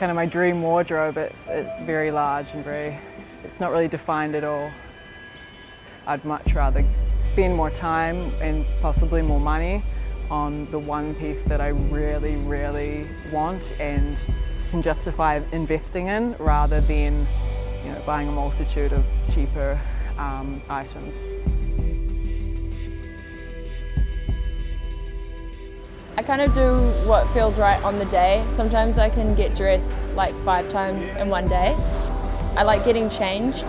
kind of my dream wardrobe. It's very large and it's not really defined at all. I'd much rather spend more time and possibly more money on the one piece that I really, really want and can justify investing in, rather than buying a multitude of cheaper items. I kind of do what feels right on the day. Sometimes I can get dressed like 5 times in one day. I like getting changed.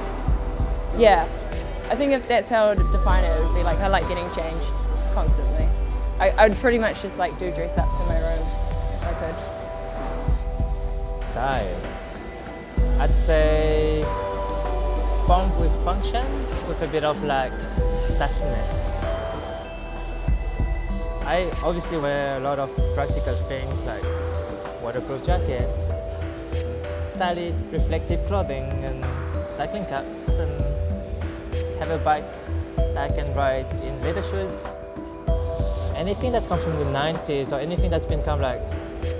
Yeah, I think if that's how I would define it, it would be like I like getting changed constantly. I would pretty much just like do dress-ups in my room if I could. Style. I'd say form with function, with a bit of like sassiness. I obviously wear a lot of practical things like waterproof jackets, stylish reflective clothing and cycling caps, and have a bike that I can ride in leather shoes. Anything that's come from the 90s or anything that's been kind of like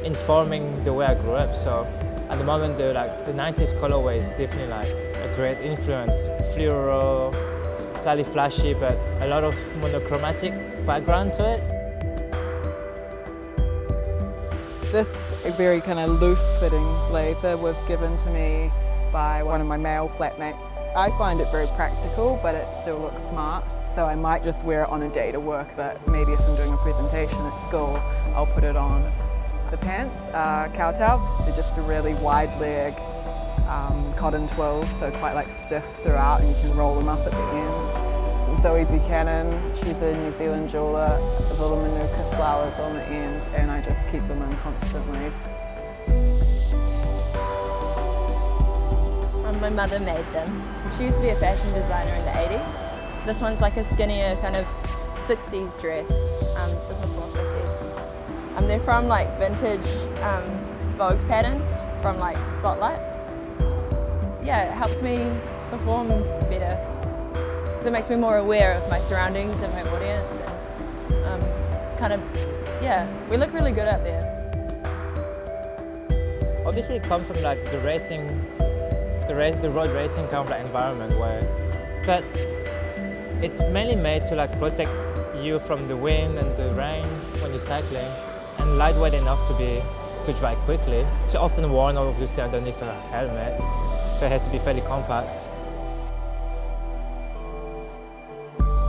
informing the way I grew up. So at the moment the 90s colorway is definitely like a great influence. Fluoro, slightly flashy, but a lot of monochromatic background to it. This very kind of loose-fitting blazer was given to me by one of my male flatmates. I find it very practical, but it still looks smart. So I might just wear it on a day to work, but maybe if I'm doing a presentation at school, I'll put it on. The pants are kowtow. They're just a really wide leg cotton twills, so quite like stiff throughout, and you can roll them up at the ends. Zoe Buchanan, she's a New Zealand jeweller, with little manuka flowers on the end, and I just keep them in constantly. My mother made them. She used to be a fashion designer in the 80s. This one's like a skinnier kind of 60s dress. This one's more 50s. They're from like vintage Vogue patterns from like Spotlight. Yeah, it helps me perform better. It makes me more aware of my surroundings and my audience, and we look really good out there. Obviously it comes from like the road racing kind of like environment but it's mainly made to like protect you from the wind and the rain when you're cycling, and lightweight enough to dry quickly. It's often worn obviously underneath a helmet, so it has to be fairly compact.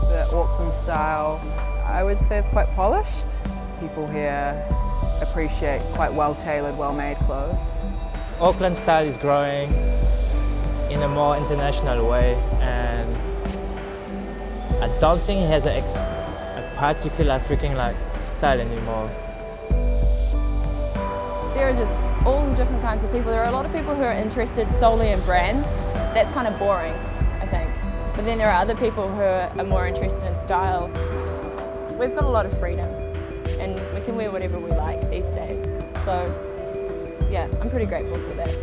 The Auckland style, I would say, is quite polished. People here appreciate quite well-tailored, well-made clothes. Auckland style is growing in a more international way, and I don't think it has a particular freaking like style anymore. There are just all different kinds of people. There are a lot of people who are interested solely in brands. That's kind of boring, I think. But then there are other people who are more interested in style. We've got a lot of freedom, and we can wear whatever we like these days. So yeah, I'm pretty grateful for that.